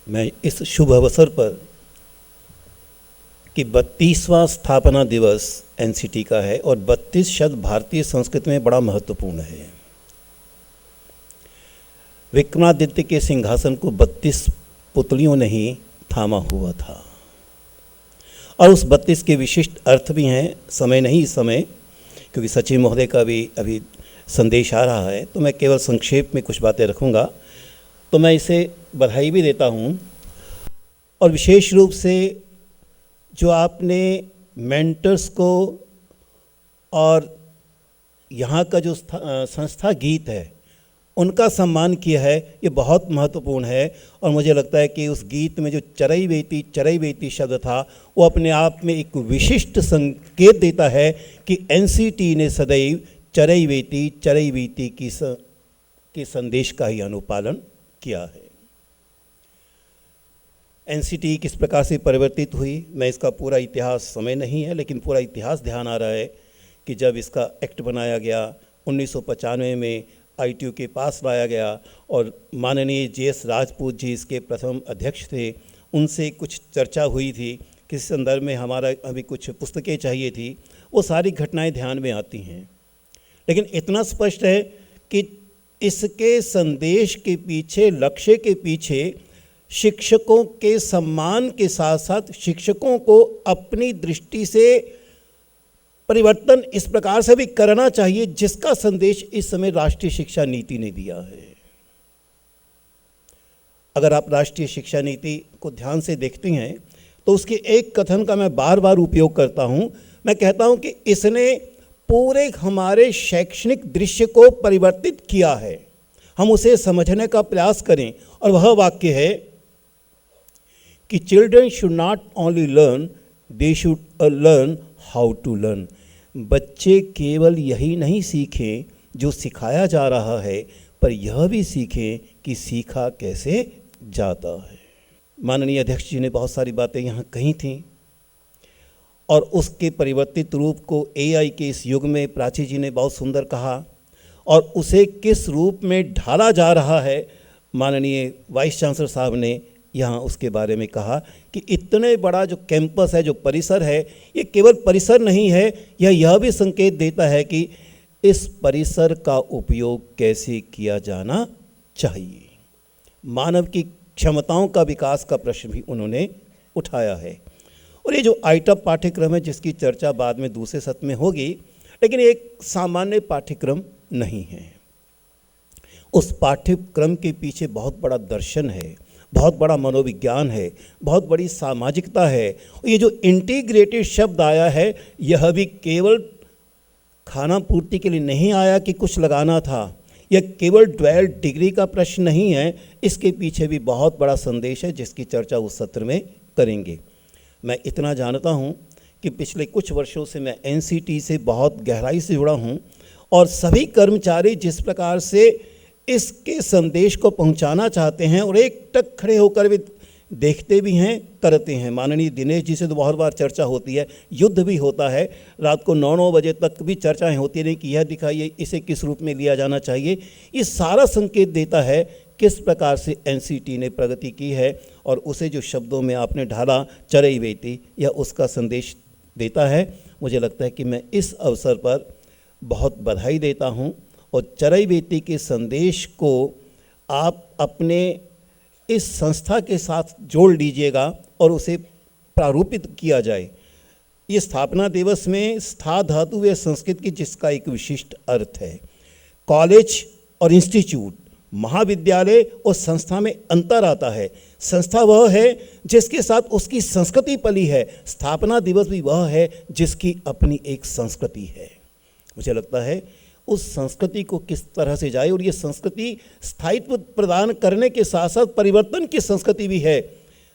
मैं इस शुभ अवसर पर कि 32वां स्थापना दिवस एनसीटी का है और 32 शब्द भारतीय संस्कृति में बड़ा महत्वपूर्ण है। विक्रमादित्य के सिंहासन को 32 पुतलियों ने ही थामा हुआ था और उस 32 के विशिष्ट अर्थ भी हैं। समय नहीं इस समय, क्योंकि सचिन महोदय का भी अभी संदेश आ रहा है, तो मैं केवल संक्षेप में कुछ बातें रखूँगा। तो मैं इसे बधाई भी देता हूँ और विशेष रूप से जो आपने मेंटर्स को और यहाँ का जो संस्था गीत है उनका सम्मान किया है, ये बहुत महत्वपूर्ण है। और मुझे लगता है कि उस गीत में जो चरैवेति शब्द था वो अपने आप में एक विशिष्ट संकेत देता है कि एनसीटी ने सदैव चरैवेति के संदेश का ही अनुपालन किया है। एनसीटी किस प्रकार से परिवर्तित हुई, मैं इसका पूरा इतिहास, समय नहीं है लेकिन पूरा इतिहास ध्यान आ रहा है कि जब इसका एक्ट बनाया गया 1995 में, आईटीयू के पास लाया गया और माननीय जेएस राजपूत जी इसके प्रथम अध्यक्ष थे, उनसे कुछ चर्चा हुई थी, किस संदर्भ में हमारा अभी कुछ पुस्तकें चाहिए थी, वो सारी घटनाएं ध्यान में आती हैं। लेकिन इतना स्पष्ट है कि इसके संदेश के पीछे, लक्ष्य के पीछे शिक्षकों के सम्मान के साथ साथ शिक्षकों को अपनी दृष्टि से परिवर्तन इस प्रकार से भी करना चाहिए जिसका संदेश इस समय राष्ट्रीय शिक्षा नीति ने दिया है। अगर आप राष्ट्रीय शिक्षा नीति को ध्यान से देखते हैं तो उसके एक कथन का मैं बार बार उपयोग करता हूं। मैं कहता हूं कि इसने पूरे हमारे शैक्षणिक दृश्य को परिवर्तित किया है। हम उसे समझने का प्रयास करें और वह वाक्य है कि children should not only learn, they should learn how to learn. बच्चे केवल यही नहीं सीखें जो सिखाया जा रहा है, पर यह भी सीखें कि सीखा कैसे जाता है। माननीय अध्यक्ष जी ने बहुत सारी बातें यहाँ कही थीं और उसके परिवर्तित रूप को एआई के इस युग में प्राची जी ने बहुत सुंदर कहा और उसे किस रूप में ढाला जा रहा है, माननीय वाइस चांसलर साहब ने यहाँ उसके बारे में कहा कि इतने बड़ा जो कैंपस है, जो परिसर है, ये केवल परिसर नहीं है, यह भी संकेत देता है कि इस परिसर का उपयोग कैसे किया जाना चाहिए। मानव की क्षमताओं का विकास का प्रश्न भी उन्होंने उठाया है। और ये जो आइटम पाठ्यक्रम है जिसकी चर्चा बाद में दूसरे सत्र में होगी, लेकिन एक सामान्य पाठ्यक्रम नहीं है। उस पाठ्यक्रम के पीछे बहुत बड़ा दर्शन है, बहुत बड़ा मनोविज्ञान है, बहुत बड़ी सामाजिकता है। ये जो इंटीग्रेटेड शब्द आया है, यह भी केवल खाना पूर्ति के लिए नहीं आया कि कुछ लगाना था, यह केवल ड्वेल डिग्री का प्रश्न नहीं है, इसके पीछे भी बहुत बड़ा संदेश है जिसकी चर्चा उस सत्र में करेंगे। मैं इतना जानता हूँ कि पिछले कुछ वर्षों से मैं एनसीटी से बहुत गहराई से जुड़ा हूँ और सभी कर्मचारी जिस प्रकार से इसके संदेश को पहुंचाना चाहते हैं और एक टक खड़े होकर भी देखते भी हैं, करते हैं। माननीय दिनेश जी से तो बहुत बार चर्चा होती है, युद्ध भी होता है, रात को 9-9 बजे तक भी चर्चाएं होती रही कि यह दिखाइए इसे किस रूप में लिया जाना चाहिए। ये सारा संकेत देता है किस प्रकार से एनसीटी ने प्रगति की है और उसे जो शब्दों में आपने ढाला चरैवेति, यह उसका संदेश देता है। मुझे लगता है कि मैं इस अवसर पर बहुत बधाई देता हूँ और चरैवेति के संदेश को आप अपने इस संस्था के साथ जोड़ लीजिएगा और उसे प्रारूपित किया जाए। ये स्थापना दिवस में स्था धातु व संस्कृत की जिसका एक विशिष्ट अर्थ है। कॉलेज और इंस्टीट्यूट, महाविद्यालय और संस्था में अंतर आता है। संस्था वह है जिसके साथ उसकी संस्कृति पली है, स्थापना दिवस भी वह है जिसकी अपनी एक संस्कृति है। मुझे लगता है उस संस्कृति को किस तरह से जाए, और ये संस्कृति स्थायित्व प्रदान करने के साथ साथ परिवर्तन की संस्कृति भी है।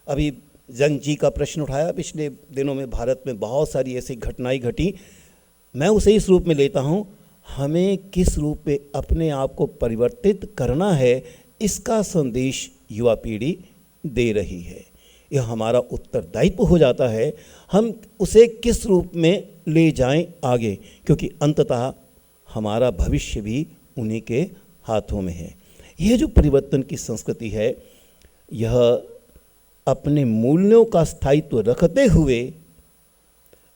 अभी जंग जी का प्रश्न उठाया, पिछले दिनों में भारत में बहुत सारी ऐसी घटनाएं घटी। मैं उसे इस रूप में लेता हूँ, हमें किस रूप में अपने आप को परिवर्तित करना है, इसका संदेश युवा पीढ़ी दे रही है। यह हमारा उत्तरदायित्व हो जाता है, हम उसे किस रूप में ले जाएं आगे, क्योंकि अंततः हमारा भविष्य भी उन्हीं के हाथों में है। यह जो परिवर्तन की संस्कृति है, यह अपने मूल्यों का स्थायित्व रखते हुए,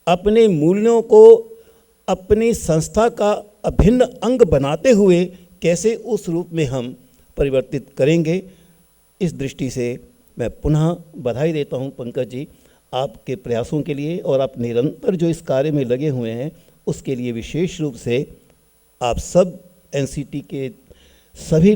अपने मूल्यों को अपनी संस्था का अभिन्न अंग बनाते हुए कैसे उस रूप में हम परिवर्तित करेंगे, इस दृष्टि से मैं पुनः बधाई देता हूं पंकज जी आपके प्रयासों के लिए, और आप निरंतर जो इस कार्य में लगे हुए हैं उसके लिए विशेष रूप से आप सब एनसीटी के सभी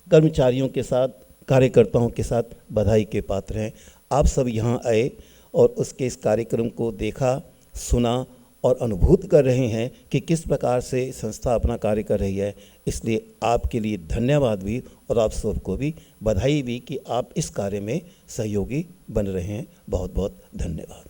कर्मचारियों के साथ, कार्यकर्ताओं के साथ बधाई के पात्र हैं। आप सब यहाँ आए और उसके इस कार्यक्रम को देखा, सुना और अनुभूत कर रहे हैं कि किस प्रकार से संस्था अपना कार्य कर रही है। इसलिए आपके लिए धन्यवाद भी और आप सबको भी बधाई भी कि आप इस कार्य में सहयोगी बन रहे हैं। बहुत बहुत धन्यवाद।